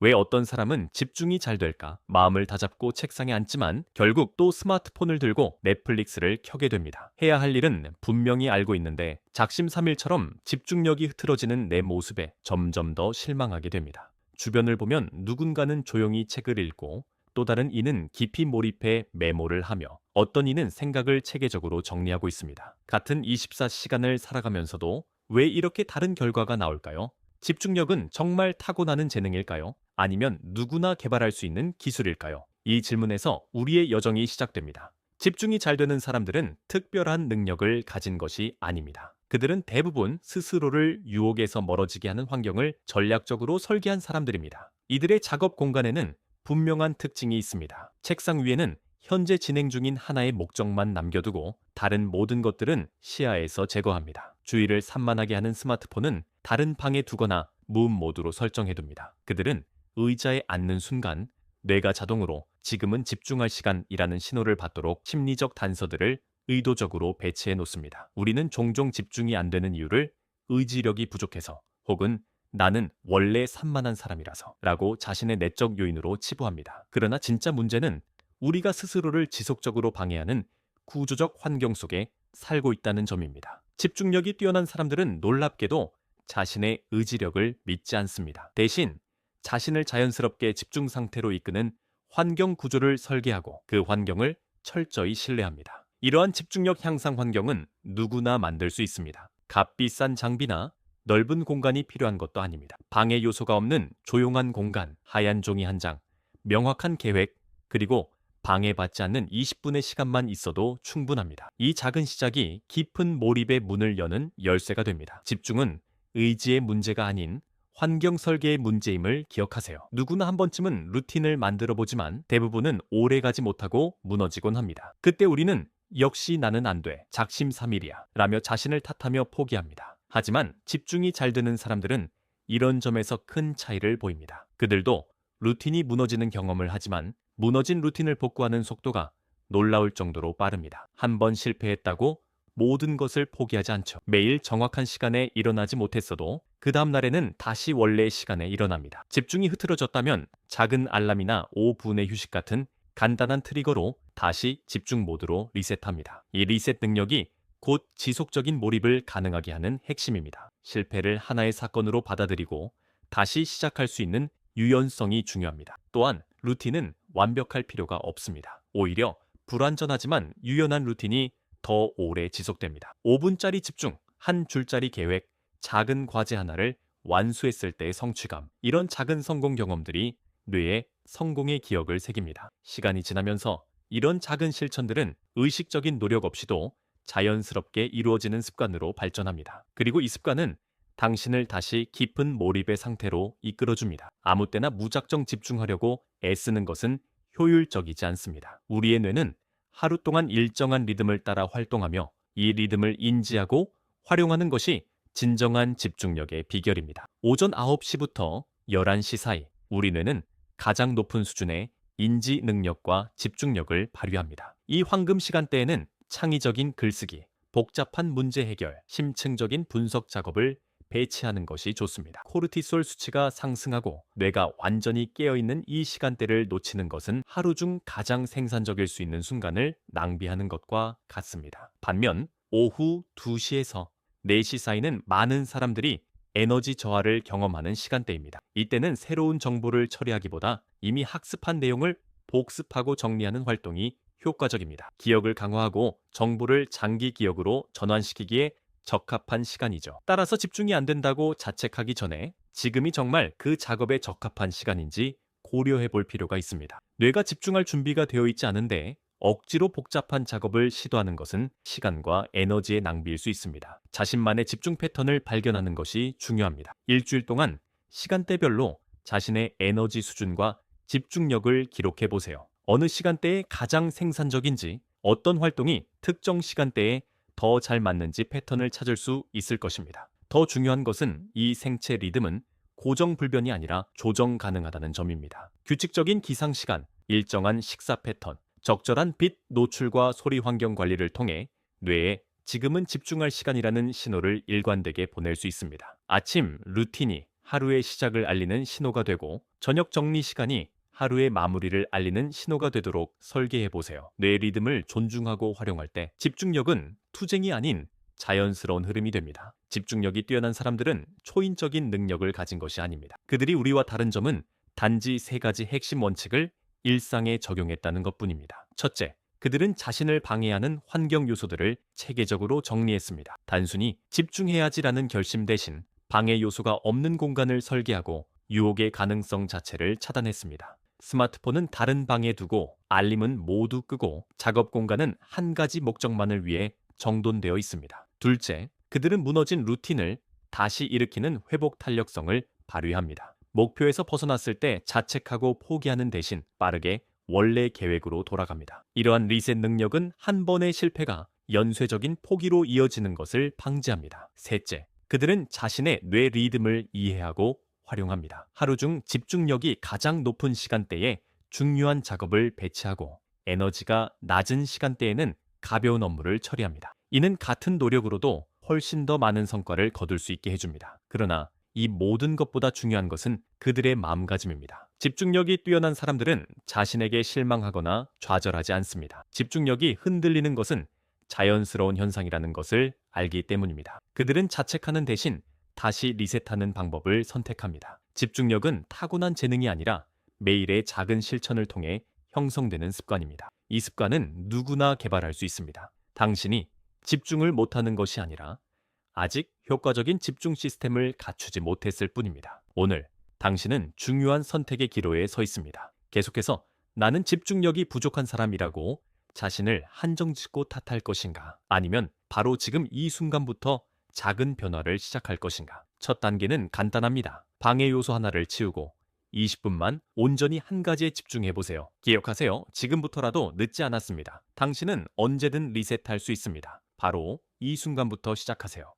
왜 어떤 사람은 집중이 잘 될까? 마음을 다잡고 책상에 앉지만 결국 또 스마트폰을 들고 넷플릭스를 켜게 됩니다. 해야 할 일은 분명히 알고 있는데 작심삼일처럼 집중력이 흐트러지는 내 모습에 점점 더 실망하게 됩니다. 주변을 보면 누군가는 조용히 책을 읽고 또 다른 이는 깊이 몰입해 메모를 하며 어떤 이는 생각을 체계적으로 정리하고 있습니다. 같은 24시간을 살아가면서도 왜 이렇게 다른 결과가 나올까요? 집중력은 정말 타고나는 재능일까요? 아니면 누구나 개발할 수 있는 기술일까요? 이 질문에서 우리의 여정이 시작됩니다. 집중이 잘 되는 사람들은 특별한 능력을 가진 것이 아닙니다. 그들은 대부분 스스로를 유혹에서 멀어지게 하는 환경을 전략적으로 설계한 사람들입니다. 이들의 작업 공간에는 분명한 특징이 있습니다. 책상 위에는 현재 진행 중인 하나의 목적만 남겨두고 다른 모든 것들은 시야에서 제거합니다. 주의를 산만하게 하는 스마트폰은 다른 방에 두거나 무음 모드로 설정해둡니다. 그들은 의자에 앉는 순간 뇌가 자동으로 지금은 집중할 시간이라는 신호를 받도록 심리적 단서들을 의도적으로 배치해 놓습니다. 우리는 종종 집중이 안 되는 이유를 의지력이 부족해서 혹은 나는 원래 산만한 사람이라서 라고 자신의 내적 요인으로 치부합니다. 그러나 진짜 문제는 우리가 스스로를 지속적으로 방해하는 구조적 환경 속에 살고 있다는 점입니다. 집중력이 뛰어난 사람들은 놀랍게도 자신의 의지력을 믿지 않습니다. 대신 자신을 자연스럽게 집중 상태로 이끄는 환경 구조를 설계하고 그 환경을 철저히 신뢰합니다. 이러한 집중력 향상 환경은 누구나 만들 수 있습니다. 값비싼 장비나 넓은 공간이 필요한 것도 아닙니다. 방해 요소가 없는 조용한 공간, 하얀 종이 한 장, 명확한 계획, 그리고 방해받지 않는 20분의 시간만 있어도 충분합니다. 이 작은 시작이 깊은 몰입의 문을 여는 열쇠가 됩니다. 집중은 의지의 문제가 아닌 환경 설계의 문제임을 기억하세요. 누구나 한 번쯤은 루틴을 만들어 보지만 대부분은 오래 가지 못하고 무너지곤 합니다. 그때 우리는 역시 나는 안 돼, 작심삼일이야 라며 자신을 탓하며 포기합니다. 하지만 집중이 잘 되는 사람들은 이런 점에서 큰 차이를 보입니다. 그들도 루틴이 무너지는 경험을 하지만 무너진 루틴을 복구하는 속도가 놀라울 정도로 빠릅니다. 한 번 실패했다고 모든 것을 포기하지 않죠. 매일 정확한 시간에 일어나지 못했어도 그 다음 날에는 다시 원래의 시간에 일어납니다. 집중이 흐트러졌다면 작은 알람이나 5분의 휴식 같은 간단한 트리거로 다시 집중 모드로 리셋합니다. 이 리셋 능력이 곧 지속적인 몰입을 가능하게 하는 핵심입니다. 실패를 하나의 사건으로 받아들이고 다시 시작할 수 있는 유연성이 중요합니다. 또한 루틴은 완벽할 필요가 없습니다. 오히려 불완전하지만 유연한 루틴이 더 오래 지속됩니다. 5분짜리 집중, 한 줄짜리 계획, 작은 과제 하나를 완수했을 때의 성취감, 이런 작은 성공 경험들이 뇌에 성공의 기억을 새깁니다. 시간이 지나면서 이런 작은 실천들은 의식적인 노력 없이도 자연스럽게 이루어지는 습관으로 발전합니다. 그리고 이 습관은 당신을 다시 깊은 몰입의 상태로 이끌어줍니다. 아무 때나 무작정 집중하려고 애쓰는 것은 효율적이지 않습니다. 우리의 뇌는 하루 동안 일정한 리듬을 따라 활동하며 이 리듬을 인지하고 활용하는 것이 진정한 집중력의 비결입니다. 오전 9시부터 11시 사이 우리 뇌는 가장 높은 수준의 인지 능력과 집중력을 발휘합니다. 이 황금 시간대에는 창의적인 글쓰기, 복잡한 문제 해결, 심층적인 분석 작업을 배치하는 것이 좋습니다. 코르티솔 수치가 상승하고 뇌가 완전히 깨어있는 이 시간대를 놓치는 것은 하루 중 가장 생산적일 수 있는 순간을 낭비하는 것과 같습니다. 반면 오후 2시에서 4시 사이는 많은 사람들이 에너지 저하를 경험하는 시간대입니다. 이때는 새로운 정보를 처리하기보다 이미 학습한 내용을 복습하고 정리하는 활동이 효과적입니다. 기억을 강화하고 정보를 장기 기억으로 전환시키기에 적합한 시간이죠. 따라서 집중이 안 된다고 자책하기 전에 지금이 정말 그 작업에 적합한 시간인지 고려해 볼 필요가 있습니다. 뇌가 집중할 준비가 되어 있지 않은데 억지로 복잡한 작업을 시도하는 것은 시간과 에너지의 낭비일 수 있습니다. 자신만의 집중 패턴을 발견하는 것이 중요합니다. 일주일 동안 시간대별로 자신의 에너지 수준과 집중력을 기록해 보세요. 어느 시간대에 가장 생산적인지, 어떤 활동이 특정 시간대에 더 잘 맞는지 패턴을 찾을 수 있을 것입니다. 더 중요한 것은 이 생체 리듬은 고정 불변이 아니라 조정 가능하다는 점입니다. 규칙적인 기상 시간, 일정한 식사 패턴, 적절한 빛 노출과 소리 환경 관리를 통해 뇌에 지금은 집중할 시간이라는 신호를 일관되게 보낼 수 있습니다. 아침 루틴이 하루의 시작을 알리는 신호가 되고 저녁 정리 시간이 하루의 마무리를 알리는 신호가 되도록 설계해 보세요. 뇌 리듬을 존중하고 활용할 때 집중력은 투쟁이 아닌 자연스러운 흐름이 됩니다. 집중력이 뛰어난 사람들은 초인적인 능력을 가진 것이 아닙니다. 그들이 우리와 다른 점은 단지 세 가지 핵심 원칙을 일상에 적용했다는 것뿐입니다. 첫째, 그들은 자신을 방해하는 환경 요소들을 체계적으로 정리했습니다. 단순히 집중해야지라는 결심 대신 방해 요소가 없는 공간을 설계하고 유혹의 가능성 자체를 차단했습니다. 스마트폰은 다른 방에 두고 알림은 모두 끄고 작업 공간은 한 가지 목적만을 위해 정돈되어 있습니다. 둘째, 그들은 무너진 루틴을 다시 일으키는 회복 탄력성을 발휘합니다. 목표에서 벗어났을 때 자책하고 포기하는 대신 빠르게 원래 계획으로 돌아갑니다. 이러한 리셋 능력은 한 번의 실패가 연쇄적인 포기로 이어지는 것을 방지합니다. 셋째, 그들은 자신의 뇌 리듬을 이해하고 활용합니다. 하루 중 집중력이 가장 높은 시간대에 중요한 작업을 배치하고 에너지가 낮은 시간대에는 가벼운 업무를 처리합니다. 이는 같은 노력으로도 훨씬 더 많은 성과를 거둘 수 있게 해줍니다. 그러나 이 모든 것보다 중요한 것은 그들의 마음가짐입니다. 집중력이 뛰어난 사람들은 자신에게 실망하거나 좌절하지 않습니다. 집중력이 흔들리는 것은 자연스러운 현상이라는 것을 알기 때문입니다. 그들은 자책하는 대신 다시 리셋하는 방법을 선택합니다. 집중력은 타고난 재능이 아니라 매일의 작은 실천을 통해 형성되는 습관입니다. 이 습관은 누구나 개발할 수 있습니다. 당신이 집중을 못하는 것이 아니라 아직 효과적인 집중 시스템을 갖추지 못했을 뿐입니다. 오늘 당신은 중요한 선택의 기로에 서 있습니다. 계속해서 나는 집중력이 부족한 사람이라고 자신을 한정짓고 탓할 것인가? 아니면 바로 지금 이 순간부터 작은 변화를 시작할 것인가? 첫 단계는 간단합니다. 방해 요소 하나를 치우고 20분만 온전히 한 가지에 집중해 보세요. 기억하세요. 지금부터라도 늦지 않았습니다. 당신은 언제든 리셋할 수 있습니다. 바로 이 순간부터 시작하세요.